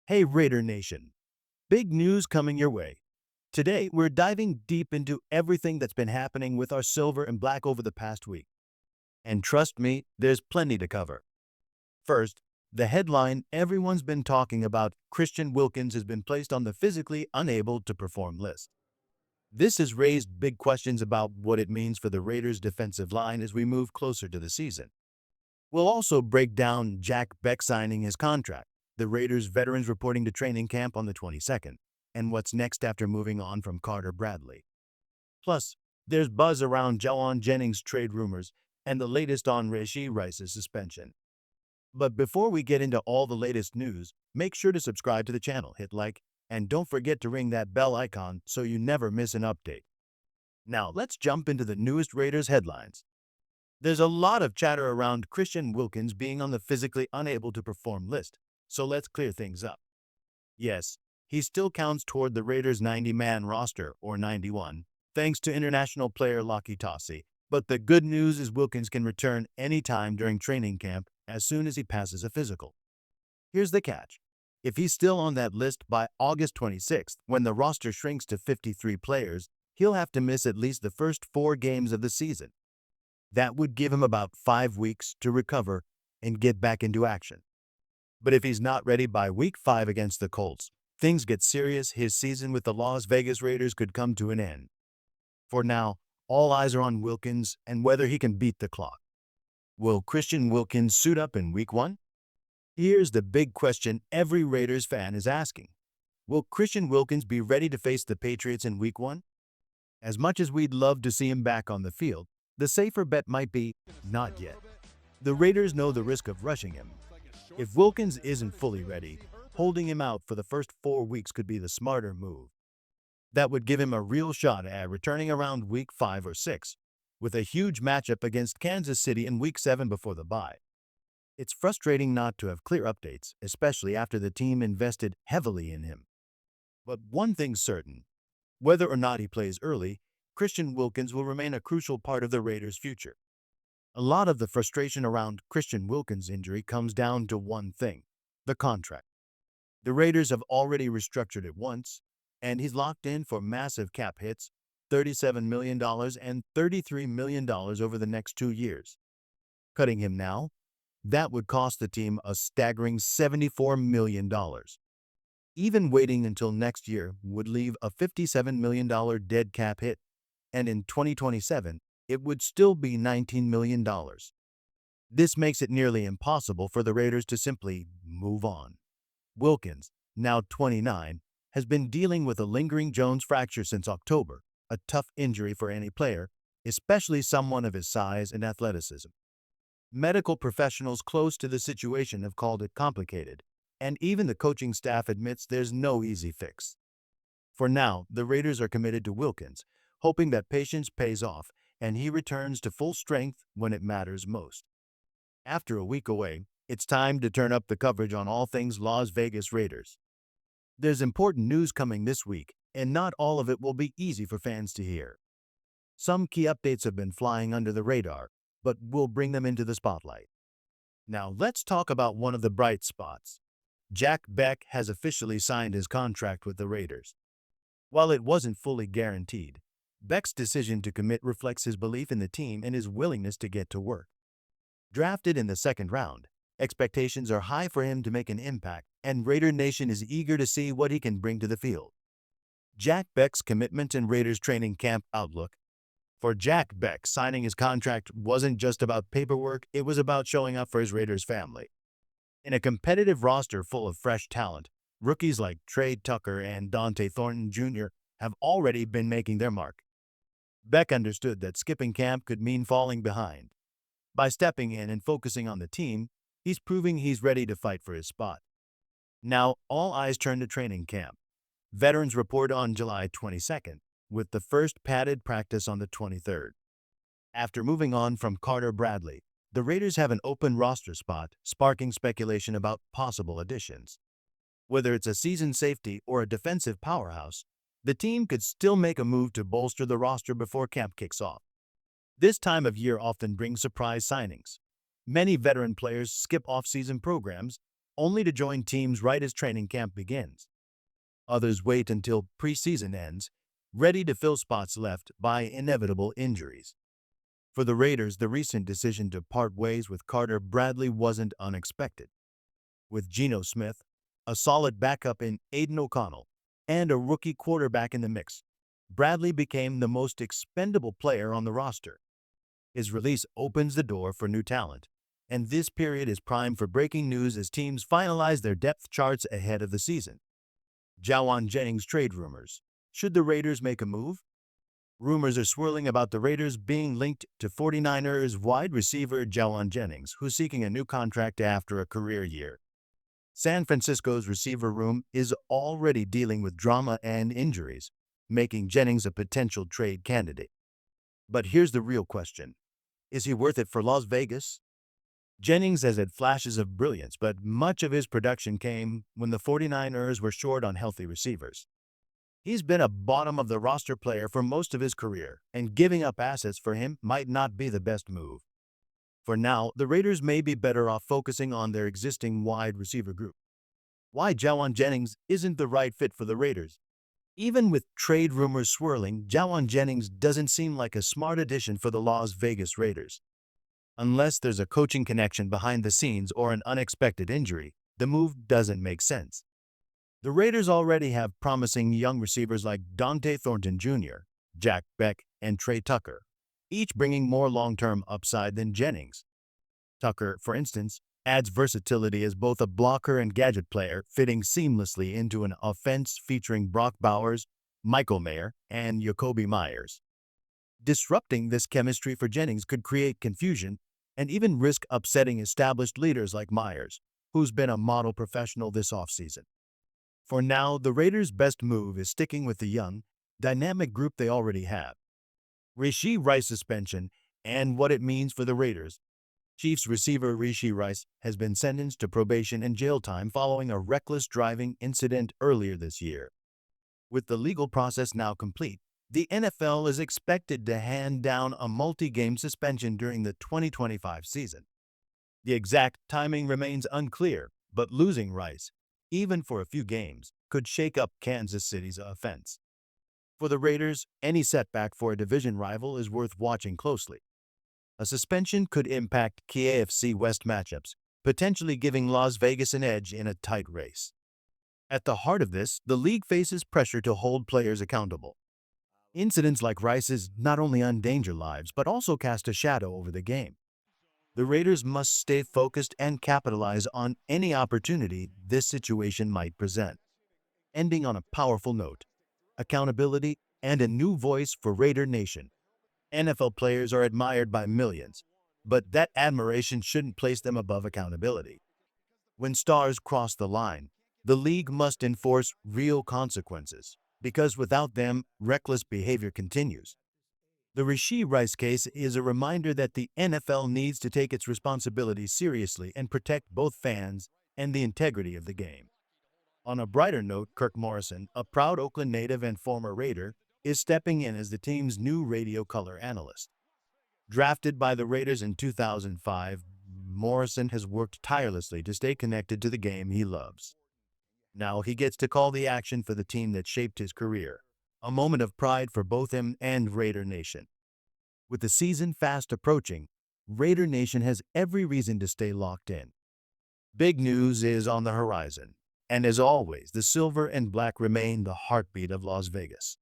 Hey Raider Nation, big news coming your way. Today, we're diving deep into everything that's been happening with our silver and black over the past week. And trust me, there's plenty to cover. First, the headline everyone's been talking about: Christian Wilkins has been placed on the physically unable to perform list. This has raised big questions about what it means for the Raiders' defensive line as we move closer to the season. We'll also break down Jack Bech signing his contract, the Raiders' veterans reporting to training camp on the 22nd, and what's next after moving on from Carter Bradley. Plus, there's buzz around jauan Jennings trade rumors and the latest on Rashee's suspension. But before we get into all the latest news, make sure to subscribe to the channel, hit like, and don't forget to ring that bell icon so you never miss an update. Now, let's jump into the newest Raiders headlines. There's a lot of chatter around Christian Wilkins being on the physically unable to perform list, so let's clear things up. Yes, he still counts toward the Raiders' 90-man roster, or 91, thanks to international player Lockie Tossi, but the good news is Wilkins can return anytime during training camp as soon as he passes a physical. Here's the catch. If he's still on that list by August 26th, when the roster shrinks to 53 players, he'll have to miss at least the first 4 games of the season. That would give him about 5 weeks to recover and get back into action. But if he's not ready by week 5 against the Colts, things get serious. His season with the Las Vegas Raiders could come to an end. For now, all eyes are on Wilkins and whether he can beat the clock. Will Christian Wilkins suit up in week 1? Here's the big question every Raiders fan is asking. Will Christian Wilkins be ready to face the Patriots in week 1? As much as we'd love to see him back on the field, the safer bet might be not yet. The Raiders know the risk of rushing him. If Wilkins isn't fully ready, holding him out for the first 4 weeks could be the smarter move. That would give him a real shot at returning around week 5 or 6, with a huge matchup against Kansas City in week 7 before the bye. It's frustrating not to have clear updates, especially after the team invested heavily in him. But one thing's certain: whether or not he plays early, Christian Wilkins will remain a crucial part of the Raiders' future. A lot of the frustration around Christian Wilkins' injury comes down to one thing: the contract. The Raiders have already restructured it once, and he's locked in for massive cap hits, $37 million and $33 million over the next 2 years. Cutting him now, that would cost the team a staggering $74 million. Even waiting until next year would leave a $57 million dead cap hit, and in 2027, it would still be $19 million. This makes it nearly impossible for the Raiders to simply move on. Wilkins, now 29, has been dealing with a lingering Jones fracture since October, a tough injury for any player, especially someone of his size and athleticism. Medical professionals close to the situation have called it complicated, and even the coaching staff admits there's no easy fix. For now, the Raiders are committed to Wilkins, hoping that patience pays off and he returns to full strength when it matters most. After a week away, it's time to turn up the coverage on all things Las Vegas Raiders. There's important news coming this week, and not all of it will be easy for fans to hear. Some key updates have been flying under the radar, but we'll bring them into the spotlight. Now let's talk about one of the bright spots. Jack Bech has officially signed his contract with the Raiders. While it wasn't fully guaranteed, Bech's decision to commit reflects his belief in the team and his willingness to get to work. Drafted in the 2nd round, expectations are high for him to make an impact, and Raider Nation is eager to see what he can bring to the field. Jack Bech's commitment and Raiders training camp outlook. For Jack Bech, signing his contract wasn't just about paperwork, it was about showing up for his Raiders family. In a competitive roster full of fresh talent, rookies like Trey Tucker and Dante Thornton Jr. have already been making their mark. Bech understood that skipping camp could mean falling behind. By stepping in and focusing on the team, he's proving he's ready to fight for his spot. Now, all eyes turn to training camp. Veterans report on July 22nd, with the first padded practice on the 23rd. After moving on from Carter Bradley, the Raiders have an open roster spot, sparking speculation about possible additions. Whether it's a seasoned safety or a defensive powerhouse, the team could still make a move to bolster the roster before camp kicks off. This time of year often brings surprise signings. Many veteran players skip off-season programs, only to join teams right as training camp begins. Others wait until preseason ends, ready to fill spots left by inevitable injuries. For the Raiders, the recent decision to part ways with Carter Bradley wasn't unexpected. With Geno Smith, a solid backup in Aiden O'Connell, and a rookie quarterback in the mix, Bradley became the most expendable player on the roster. His release opens the door for new talent, and this period is prime for breaking news as teams finalize their depth charts ahead of the season. Jauan Jennings trade rumors. Should the Raiders make a move? Rumors are swirling about the Raiders being linked to 49ers wide receiver Jauan Jennings, who's seeking a new contract after a career year. San Francisco's receiver room is already dealing with drama and injuries, making Jennings a potential trade candidate. But here's the real question. Is he worth it for Las Vegas? Jennings has had flashes of brilliance, but much of his production came when the 49ers were short on healthy receivers. He's been a bottom-of-the-roster player for most of his career, and giving up assets for him might not be the best move. For now, the Raiders may be better off focusing on their existing wide receiver group. Why Jauan Jennings isn't the right fit for the Raiders? Even with trade rumors swirling, Jauan Jennings doesn't seem like a smart addition for the Las Vegas Raiders. Unless there's a coaching connection behind the scenes or an unexpected injury, the move doesn't make sense. The Raiders already have promising young receivers like Dante Thornton Jr., Jack Bech, and Trey Tucker, each bringing more long-term upside than Jennings. Tucker, for instance, adds versatility as both a blocker and gadget player, fitting seamlessly into an offense featuring Brock Bowers, Michael Mayer, and Jakobi Meyers. Disrupting this chemistry for Jennings could create confusion and even risk upsetting established leaders like Meyers, who's been a model professional this offseason. For now, the Raiders' best move is sticking with the young, dynamic group they already have. Rashee Rice suspension and what it means for the Raiders. Chiefs receiver Rashee Rice has been sentenced to probation and jail time following a reckless driving incident earlier this year. With the legal process now complete, the NFL is expected to hand down a multi-game suspension during the 2025 season. The exact timing remains unclear, but losing Rice, even for a few games, could shake up Kansas City's offense. For the Raiders, any setback for a division rival is worth watching closely. A suspension could impact key AFC West matchups, potentially giving Las Vegas an edge in a tight race. At the heart of this, the league faces pressure to hold players accountable. Incidents like Rice's not only endanger lives, but also cast a shadow over the game. The Raiders must stay focused and capitalize on any opportunity this situation might present. Ending on a powerful note, accountability and a new voice for Raider Nation. NFL players are admired by millions, but that admiration shouldn't place them above accountability. When stars cross the line, the league must enforce real consequences, because without them, reckless behavior continues. The Rashee Rice case is a reminder that the NFL needs to take its responsibilities seriously and protect both fans and the integrity of the game. On a brighter note, Kirk Morrison, a proud Oakland native and former Raider, is stepping in as the team's new radio color analyst. Drafted by the Raiders in 2005, Morrison has worked tirelessly to stay connected to the game he loves. Now he gets to call the action for the team that shaped his career, a moment of pride for both him and Raider Nation. With the season fast approaching, Raider Nation has every reason to stay locked in. Big news is on the horizon, and as always, the silver and black remain the heartbeat of Las Vegas.